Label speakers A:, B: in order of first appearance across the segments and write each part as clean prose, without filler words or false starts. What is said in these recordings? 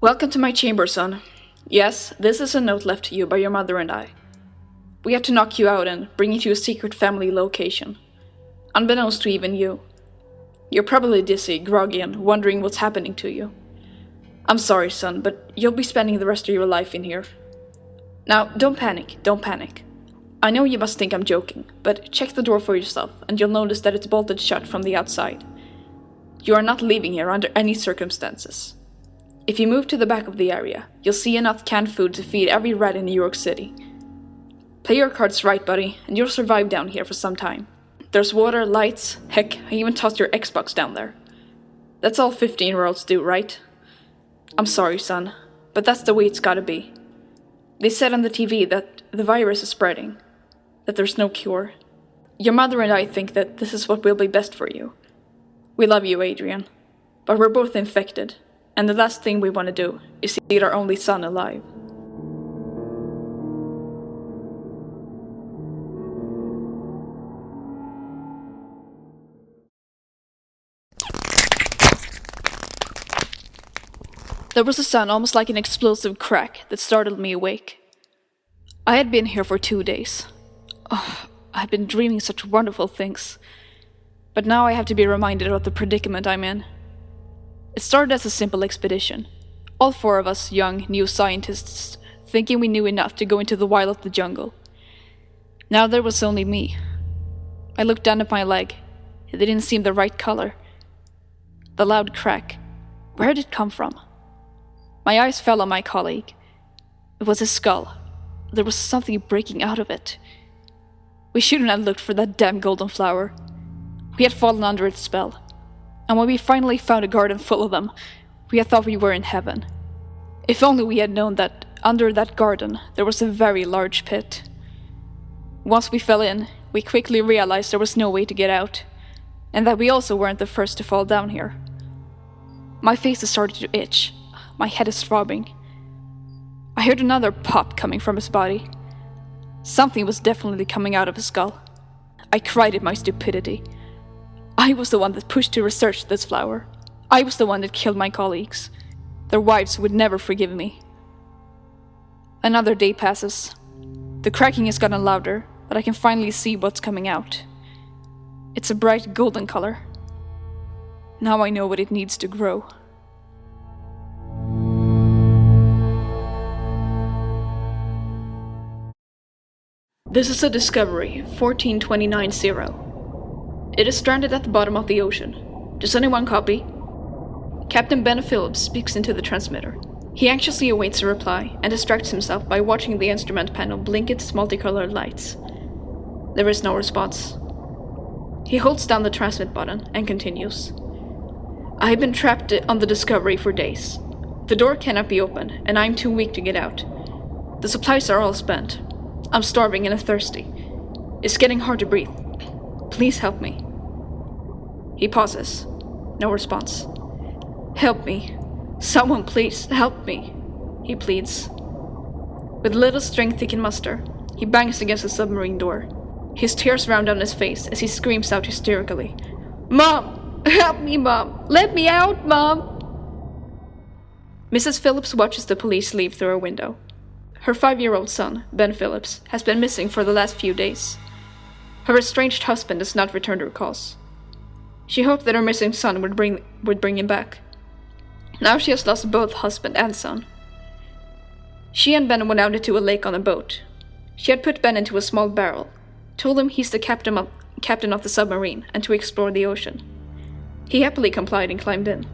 A: Welcome to my chamber, son. Yes, this is a note left to you by your mother and I. We had to knock you out and bring you to a secret family location. Unbeknownst to even you. You're probably dizzy, groggy, and wondering what's happening to you. I'm sorry, son, but you'll be spending the rest of your life in here. Now, don't panic. I know you must think I'm joking, but check the door for yourself, and you'll notice that it's bolted shut from the outside. You are not leaving here under any circumstances. If you move to the back of the area, you'll see enough canned food to feed every rat in New York City. Play your cards right, buddy, and you'll survive down here for some time. There's water, lights, heck, I even tossed your Xbox down there. That's all 15-year-olds do, right? I'm sorry, son, but that's the way it's gotta be. They said on the TV that the virus is spreading, that there's no cure. Your mother and I think that this is what will be best for you. We love you, Adrian, but we're both infected. And the last thing we want to do is see our only son alive. There was a sound almost like an explosive crack that startled me awake. I had been here for 2 days. Oh, I had been dreaming such wonderful things. But now I have to be reminded of the predicament I'm in. It started as a simple expedition. All 4 of us young, new scientists, thinking we knew enough to go into the wild of the jungle. Now there was only me. I looked down at my leg. It didn't seem the right color. The loud crack. Where did it come from? My eyes fell on my colleague. It was his skull. There was something breaking out of it. We shouldn't have looked for that damn golden flower. We had fallen under its spell. And when we finally found a garden full of them, we had thought we were in heaven. If only we had known that under that garden there was a very large pit. Once we fell in, we quickly realized there was no way to get out, and that we also weren't the first to fall down here. My face has started to itch. My head is throbbing. I heard another pop coming from his body. Something was definitely coming out of his skull. I cried at my stupidity. I was the one that pushed to research this flower. I was the one that killed my colleagues. Their wives would never forgive me. Another day passes. The cracking has gotten louder, but I can finally see what's coming out. It's a bright golden color. Now I know what it needs to grow. This is a Discovery 14290. It is stranded at the bottom of the ocean. Does anyone copy? Captain Ben Phillips speaks into the transmitter. He anxiously awaits a reply and distracts himself by watching the instrument panel blink its multicolored lights. There is no response. He holds down the transmit button and continues. I have been trapped on the Discovery for days. The door cannot be opened, and I am too weak to get out. The supplies are all spent. I'm starving and thirsty. It's getting hard to breathe. Please help me. He pauses. No response. Help me. Someone please help me, he pleads. With little strength he can muster, he bangs against the submarine door. His tears round down his face as he screams out hysterically. Mom! Help me, Mom! Let me out, Mom! Mrs. Phillips watches the police leave through her window. Her 5-year-old son, Ben Phillips, has been missing for the last few days. Her estranged husband has not returned her calls. She hoped that her missing son would bring him back. Now she has lost both husband and son. She and Ben went out into a lake on a boat. She had put Ben into a small barrel, told him he's the captain of the submarine and to explore the ocean. He happily complied and climbed in.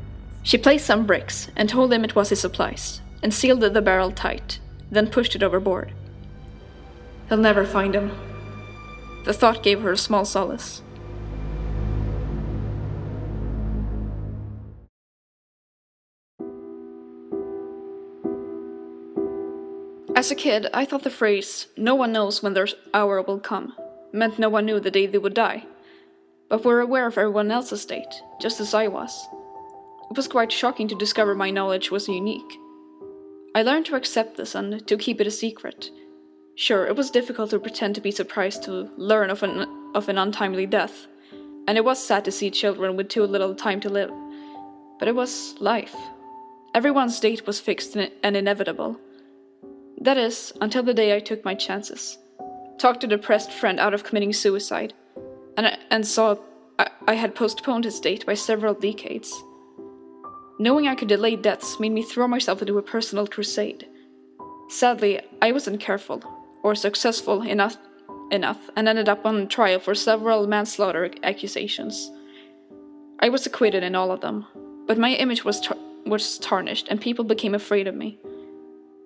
A: She placed some bricks and told him it was his supplies, and sealed the barrel tight, then pushed it overboard. They'll never find him. The thought gave her a small solace. As a kid, I thought the phrase, "no one knows when their hour will come," meant no one knew the day they would die. But we're aware of everyone else's state, just as I was. It was quite shocking to discover my knowledge was unique. I learned to accept this and to keep it a secret. Sure, it was difficult to pretend to be surprised to learn of an untimely death, and it was sad to see children with too little time to live. But it was life. Everyone's date was fixed and inevitable. That is, until the day I took my chances. Talked a depressed friend out of committing suicide, and saw I had postponed his date by several decades. Knowing I could delay deaths made me throw myself into a personal crusade. Sadly, I wasn't careful, or successful enough, and ended up on trial for several manslaughter accusations. I was acquitted in all of them, but my image was tarnished and people became afraid of me.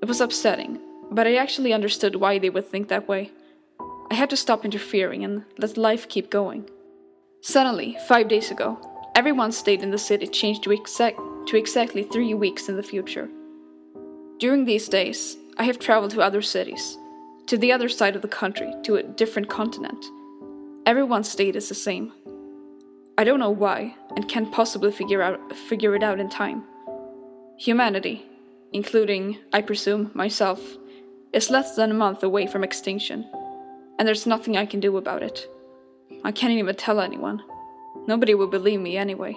A: It was upsetting, but I actually understood why they would think that way. I had to stop interfering and let life keep going. Suddenly, 5 days ago, everyone's date in the city changed to exactly 3 weeks in the future. During these days, I have traveled to other cities, to the other side of the country, to a different continent. Everyone's date is the same. I don't know why, and can't possibly figure it out in time. Humanity, including, I presume, myself, is less than a month away from extinction, and there's nothing I can do about it. I can't even tell anyone. Nobody will believe me anyway.